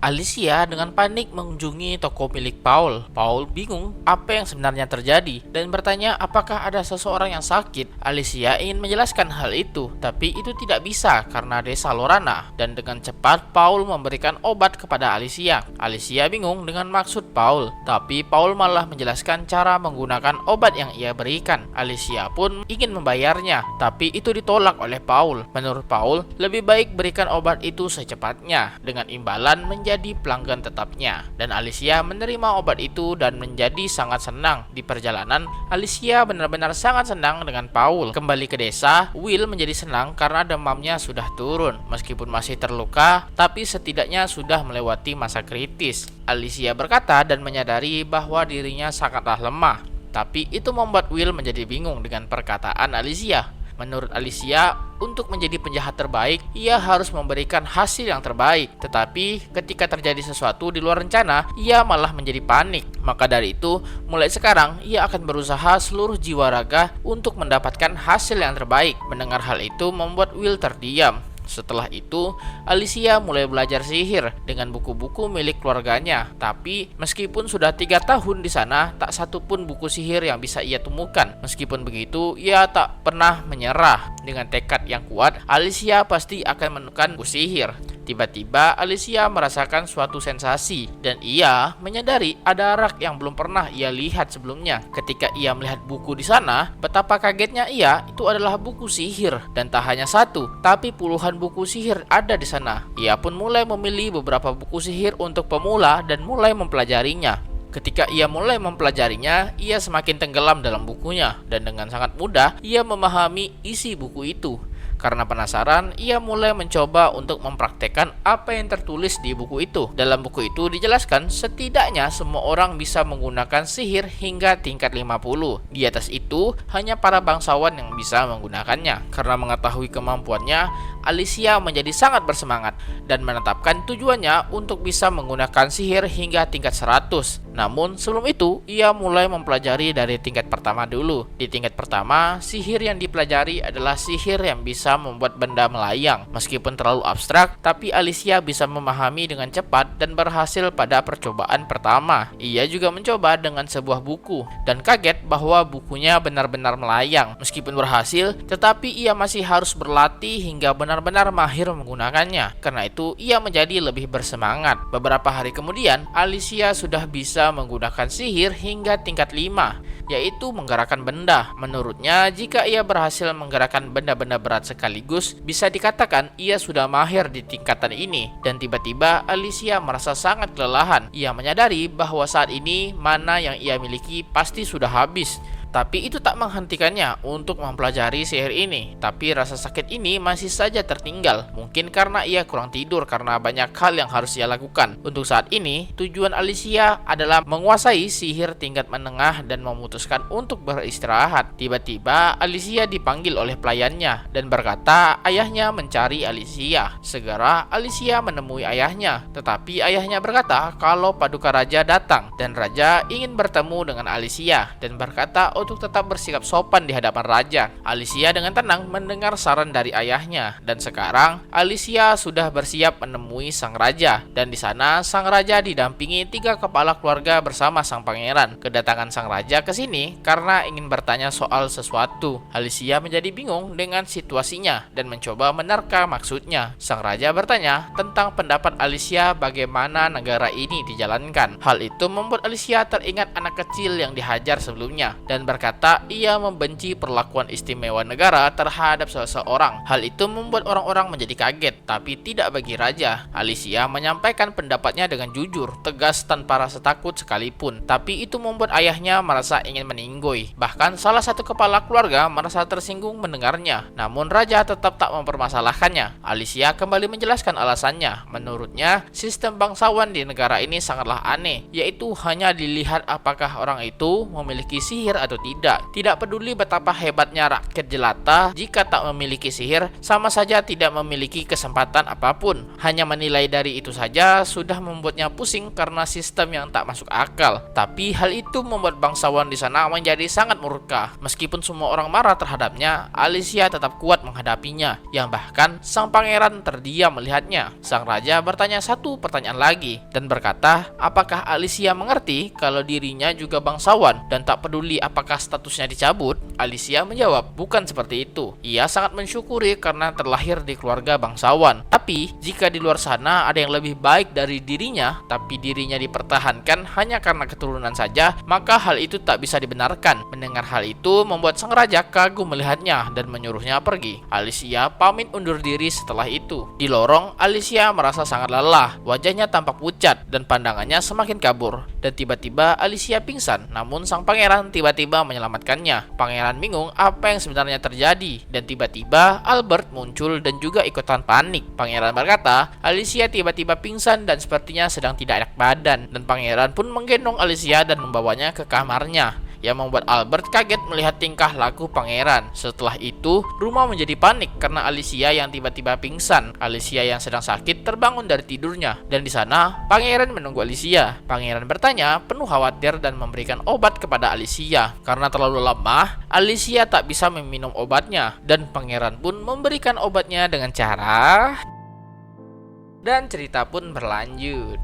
Alicia dengan panik mengunjungi toko milik Paul. Paul bingung apa yang sebenarnya terjadi dan bertanya apakah ada seseorang yang sakit. Alicia ingin menjelaskan hal itu, tapi itu tidak bisa karena desa Lorana. Dan dengan cepat Paul memberikan obat kepada Alicia. Alicia bingung dengan maksud Paul, tapi Paul malah menjelaskan cara menggunakan obat yang ia berikan. Alicia pun ingin membayarnya, tapi itu ditolak oleh Paul. Menurut Paul, lebih baik berikan obat itu secepatnya dengan imbalan menjadi pelanggan tetapnya. Dan Alicia menerima obat itu dan menjadi sangat senang. Di perjalanan, Alicia benar-benar sangat senang dengan Paul. Kembali ke desa, Will menjadi senang karena demamnya sudah turun. Meskipun masih terluka, tapi setidaknya sudah melewati masa kritis. Alicia berkata dan menyadari bahwa dirinya sangatlah lemah. Tapi itu membuat Will menjadi bingung dengan perkataan Alicia. Menurut Alicia, untuk menjadi penjahat terbaik, ia harus memberikan hasil yang terbaik. Tetapi ketika terjadi sesuatu di luar rencana, ia malah menjadi panik. Maka dari itu, mulai sekarang ia akan berusaha seluruh jiwa raga untuk mendapatkan hasil yang terbaik. Mendengar hal itu membuat Will terdiam. Setelah itu, Alicia mulai belajar sihir dengan buku-buku milik keluarganya. Tapi meskipun sudah 3 tahun di sana, tak satu pun buku sihir yang bisa ia temukan. Meskipun begitu, ia tak pernah menyerah. Dengan tekad yang kuat, Alicia pasti akan menemukan buku sihir. Tiba-tiba Alicia merasakan suatu sensasi dan ia menyadari ada rak yang belum pernah ia lihat sebelumnya. Ketika ia melihat buku di sana, betapa kagetnya ia, itu adalah buku sihir dan tak hanya satu, tapi puluhan buku sihir ada di sana. Ia pun mulai memilih beberapa buku sihir untuk pemula dan mulai mempelajarinya. Ketika ia mulai mempelajarinya, ia semakin tenggelam dalam bukunya dan dengan sangat mudah ia memahami isi buku itu. Karena penasaran, ia mulai mencoba untuk mempraktekkan apa yang tertulis di buku itu. Dalam buku itu dijelaskan setidaknya semua orang bisa menggunakan sihir hingga tingkat 50. Di atas itu, hanya para bangsawan yang bisa menggunakannya. Karena mengetahui kemampuannya, Alicia menjadi sangat bersemangat dan menetapkan tujuannya untuk bisa menggunakan sihir hingga tingkat 100. Namun sebelum itu, ia mulai mempelajari dari tingkat pertama dulu. Di tingkat pertama, sihir yang dipelajari adalah sihir yang bisa membuat benda melayang. Meskipun terlalu abstrak, tapi Alicia bisa memahami dengan cepat dan berhasil pada percobaan pertama. Ia juga mencoba dengan sebuah buku dan kaget bahwa bukunya benar-benar melayang. Meskipun berhasil, tetapi ia masih harus berlatih hingga benar-benar mahir menggunakannya. Karena itu, ia menjadi lebih bersemangat. Beberapa hari kemudian, Alicia sudah bisa menggunakan sihir hingga tingkat 5, yaitu menggerakkan benda. Menurutnya, jika ia berhasil menggerakkan benda-benda berat sekaligus, bisa dikatakan ia sudah mahir di tingkatan ini. Dan tiba-tiba Alicia merasa sangat kelelahan. Ia menyadari bahwa saat ini mana yang ia miliki pasti sudah habis. Tapi itu tak menghentikannya untuk mempelajari sihir ini. Tapi rasa sakit ini masih saja tertinggal. Mungkin karena ia kurang tidur karena banyak hal yang harus ia lakukan. Untuk saat ini, tujuan Alicia adalah menguasai sihir tingkat menengah dan memutuskan untuk beristirahat. Tiba-tiba Alicia dipanggil oleh pelayannya dan berkata ayahnya mencari Alicia. Segera Alicia menemui ayahnya. Tetapi ayahnya berkata kalau Paduka Raja datang dan Raja ingin bertemu dengan Alicia dan berkata untuk tetap bersikap sopan di hadapan raja. Alicia dengan tenang mendengar saran dari ayahnya dan sekarang Alicia sudah bersiap menemui sang raja. Dan di sana sang raja didampingi 3 kepala keluarga bersama sang pangeran. Kedatangan sang raja ke sini karena ingin bertanya soal sesuatu. Alicia menjadi bingung dengan situasinya dan mencoba menerka maksudnya. Sang raja bertanya tentang pendapat Alicia bagaimana negara ini dijalankan. Hal itu membuat Alicia teringat anak kecil yang dihajar sebelumnya dan berkata ia membenci perlakuan istimewa negara terhadap seseorang. Hal itu membuat orang-orang menjadi kaget, tapi tidak bagi raja. Alicia menyampaikan pendapatnya dengan jujur, tegas tanpa rasa takut sekalipun. Tapi itu membuat ayahnya merasa ingin meninggoy. Bahkan salah satu kepala keluarga merasa tersinggung mendengarnya. Namun raja tetap tak mempermasalahkannya. Alicia kembali menjelaskan alasannya. Menurutnya, sistem bangsawan di negara ini sangatlah aneh, yaitu hanya dilihat apakah orang itu memiliki sihir atau tidak. Tidak peduli betapa hebatnya rakyat jelata, jika tak memiliki sihir, sama saja tidak memiliki kesempatan apapun. Hanya menilai dari itu saja sudah membuatnya pusing karena sistem yang tak masuk akal. Tapi hal itu membuat bangsawan di sana menjadi sangat murka. Meskipun semua orang marah terhadapnya, Alicia tetap kuat menghadapinya. Yang bahkan sang pangeran terdiam melihatnya. Sang raja bertanya satu pertanyaan lagi dan berkata, apakah Alicia mengerti kalau dirinya juga bangsawan dan tak peduli apakah statusnya dicabut? Alicia menjawab, bukan seperti itu. Ia sangat mensyukuri karena terlahir di keluarga bangsawan. Tapi jika di luar sana ada yang lebih baik dari dirinya, tapi dirinya dipertahankan hanya karena keturunan saja, maka hal itu tak bisa dibenarkan. Mendengar hal itu membuat sang raja kagum melihatnya dan menyuruhnya pergi. Alicia pamit undur diri setelah itu. Di lorong, Alicia merasa sangat lelah. Wajahnya tampak pucat dan pandangannya semakin kabur. Dan tiba-tiba Alicia pingsan, namun sang pangeran tiba-tiba menyelamatkannya. Pangeran bingung apa yang sebenarnya terjadi, dan tiba-tiba Albert muncul dan juga ikutan panik. Pangeran berkata, Alicia tiba-tiba pingsan dan sepertinya sedang tidak enak badan, dan pangeran pun menggendong Alicia dan membawanya ke kamarnya, yang membuat Albert kaget melihat tingkah laku pangeran. Setelah itu, rumah menjadi panik karena Alicia yang tiba-tiba pingsan. Alicia yang sedang sakit terbangun dari tidurnya, dan di sana pangeran menunggu Alicia. Pangeran bertanya, penuh khawatir dan memberikan obat kepada Alicia. Karena terlalu lemah, Alicia tak bisa meminum obatnya, dan pangeran pun memberikan obatnya dengan cara... Dan cerita pun berlanjut.